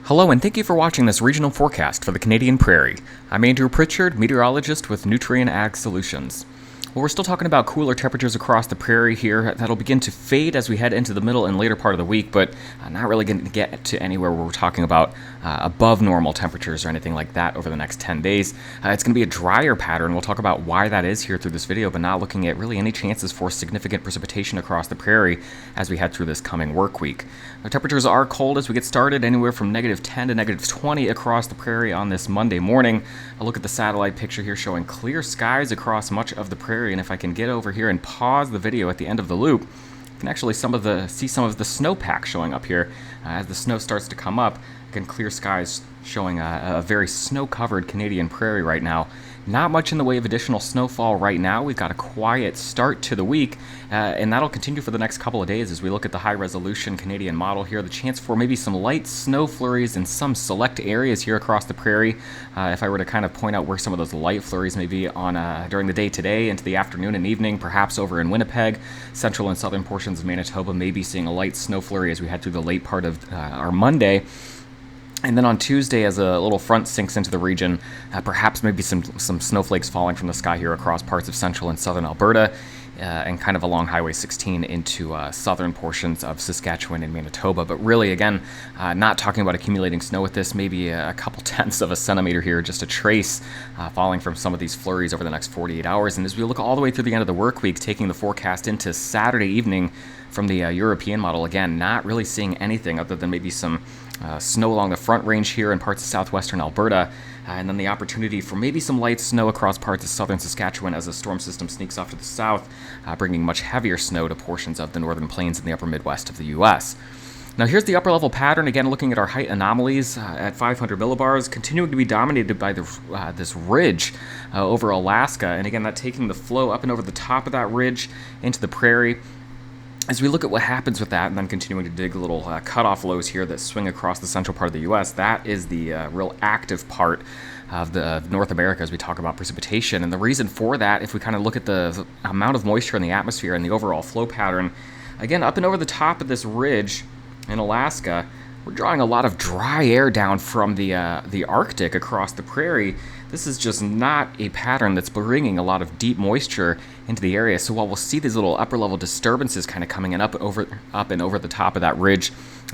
Hello and thank you for watching this regional forecast for the Canadian Prairie. I'm Andrew Pritchard, meteorologist with Nutrien Ag Solutions. Well, we're still talking about cooler temperatures across the prairie here. That'll begin to fade as we head into the middle and later part of the week, but not really going to get to anywhere where we're talking about above normal temperatures or anything like that over the next 10 days. It's going to be a drier pattern. We'll talk about why that is here through this video, but not looking at really any chances for significant precipitation across the prairie as we head through this coming work week. The temperatures are cold as we get started, anywhere from -10 to -20 across the prairie on this Monday morning. A look at the satellite picture here showing clear skies across much of the prairie. And if I can get over here and pause the video at the end of the loop, you can actually see some of the snowpack showing up here as the snow starts to come up. Again, clear skies showing a very snow-covered Canadian prairie right now. Not much in the way of additional snowfall right now. We've got a quiet start to the week, and that'll continue for the next couple of days as we look at the high-resolution Canadian model here. The chance for maybe some light snow flurries in some select areas here across the prairie. If I were to kind of point out where some of those light flurries may be on during the day today into the afternoon and evening, perhaps over in Winnipeg, central and southern portions of Manitoba may be seeing a light snow flurry as we head through the late part of our Monday. And then on Tuesday, as a little front sinks into the region, perhaps maybe some snowflakes falling from the sky here across parts of central and southern Alberta, and kind of along Highway 16 into southern portions of Saskatchewan and Manitoba. But really, again, not talking about accumulating snow with this, maybe a couple tenths of a centimeter here, just a trace falling from some of these flurries over the next 48 hours. And as we look all the way through the end of the work week, taking the forecast into Saturday evening from the European model, again, not really seeing anything other than maybe some snow along the front range here in parts of southwestern Alberta, and then the opportunity for maybe some light snow across parts of southern Saskatchewan as a storm system sneaks off to the south, bringing much heavier snow to portions of the northern plains and the upper Midwest of the U.S. Now here's the upper level pattern, again looking at our height anomalies at 500 millibars, continuing to be dominated by this ridge over Alaska, and again that taking the flow up and over the top of that ridge into the prairie. As we look at what happens with that and then continuing to dig little cutoff lows here that swing across the central part of the U.S., that is the real active part of North America as we talk about precipitation. And the reason for that, if we kind of look at the amount of moisture in the atmosphere and the overall flow pattern, again, up and over the top of this ridge in Alaska, we're drawing a lot of dry air down from the Arctic across the prairie. This is just not a pattern that's bringing a lot of deep moisture into the area. So while we'll see these little upper level disturbances kind of coming in up and over the top of that ridge,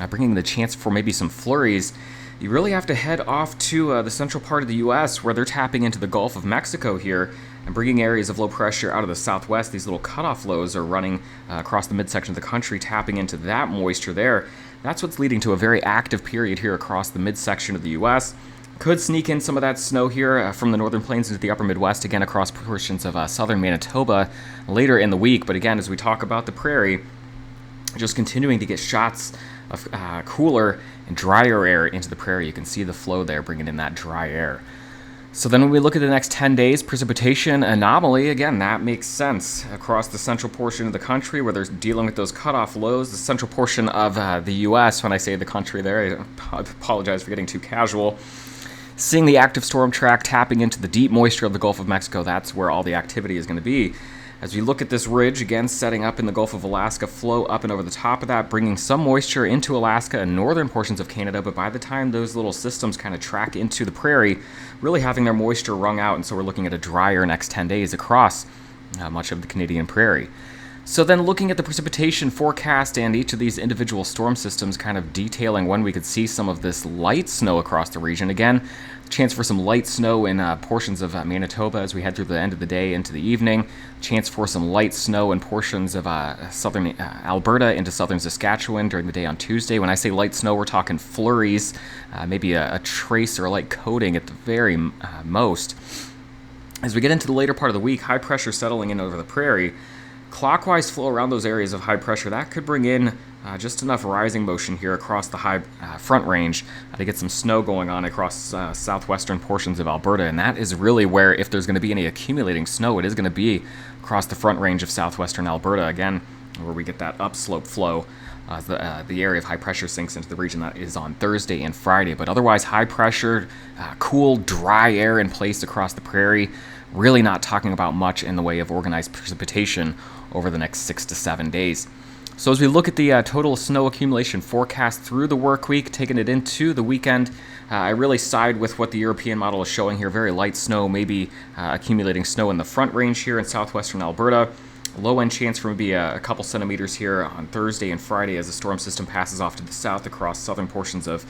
bringing the chance for maybe some flurries, you really have to head off to the central part of the U.S. where they're tapping into the Gulf of Mexico here and bringing areas of low pressure out of the southwest. These little cutoff lows are running across the midsection of the country, tapping into that moisture there. That's what's leading to a very active period here across the midsection of the U.S. Could sneak in some of that snow here from the northern plains into the upper Midwest, again across portions of southern Manitoba later in the week. But again, as we talk about the prairie, just continuing to get shots of cooler and drier air into the prairie. You can see the flow there bringing in that dry air. So then when we look at the next 10 days, precipitation anomaly, again, that makes sense across the central portion of the country where they're dealing with those cutoff lows. The central portion of the U.S., when I say the country there, I apologize for getting too casual. Seeing the active storm track tapping into the deep moisture of the Gulf of Mexico, that's where all the activity is going to be. As we look at this ridge, again, setting up in the Gulf of Alaska, flow up and over the top of that, bringing some moisture into Alaska and northern portions of Canada, but by the time those little systems kind of track into the prairie, really having their moisture wrung out, and so we're looking at a drier next 10 days across much of the Canadian prairie. So then looking at the precipitation forecast and each of these individual storm systems kind of detailing when we could see some of this light snow across the region. Again, chance for some light snow in portions of Manitoba as we head through the end of the day into the evening. Chance for some light snow in portions of southern Alberta into southern Saskatchewan during the day on Tuesday. When I say light snow, we're talking flurries, maybe a trace or a light coating at the very most. As we get into the later part of the week, high pressure settling in over the prairie. Clockwise flow around those areas of high pressure, that could bring in just enough rising motion here across the high front range to get some snow going on across southwestern portions of Alberta. And that is really where, if there's going to be any accumulating snow, it is going to be across the front range of southwestern Alberta, again, where we get that upslope flow. The area of high pressure sinks into the region. That is on Thursday and Friday. But otherwise, high pressure, cool, dry air in place across the prairie. Really not talking about much in the way of organized precipitation over the next 6 to 7 days. So as we look at the total snow accumulation forecast through the work week, taking it into the weekend, I really side with what the European model is showing here. Very light snow, maybe accumulating snow in the front range here in southwestern Alberta. Low end chance for maybe a couple centimeters here on Thursday and Friday as the storm system passes off to the south across southern portions of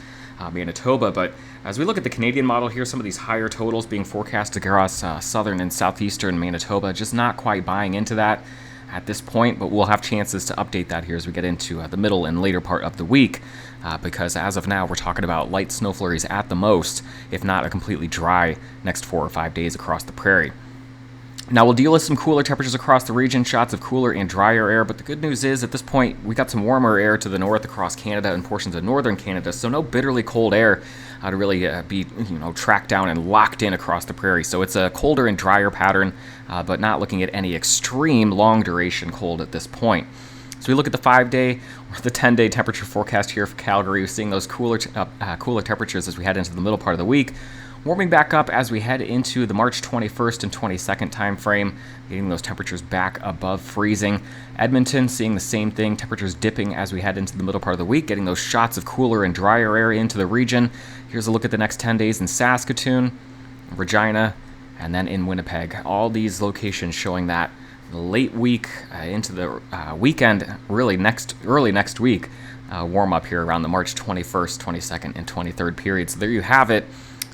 Manitoba. But as we look at the Canadian model here, some of these higher totals being forecast across southern and southeastern Manitoba, just not quite buying into that at this point, but we'll have chances to update that here as we get into the middle and later part of the week, because as of now, we're talking about light snow flurries at the most, if not a completely dry next 4 or 5 days across the prairie. Now, we'll deal with some cooler temperatures across the region, shots of cooler and drier air, but the good news is at this point, we got some warmer air to the north across Canada and portions of northern Canada, so no bitterly cold air to really be tracked down and locked in across the prairie. So it's a colder and drier pattern, but not looking at any extreme long duration cold at this point. So we look at the 5-day or the 10-day temperature forecast here for Calgary. We're seeing those cooler temperatures as we head into the middle part of the week. Warming back up as we head into the March 21st and 22nd time frame, getting those temperatures back above freezing. Edmonton seeing the same thing, temperatures dipping as we head into the middle part of the week, getting those shots of cooler and drier air into the region. Here's a look at the next 10 days in Saskatoon, Regina, and then in Winnipeg. All these locations showing that late week into the weekend, really early next week, warm up here around the March 21st, 22nd, and 23rd period. So there you have it.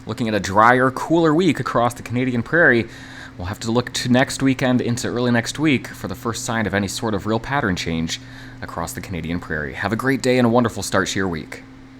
Looking at a drier, cooler week across the Canadian prairie. We'll have to look to next weekend into early next week for the first sign of any sort of real pattern change across the Canadian prairie. Have a great day and a wonderful start to your week.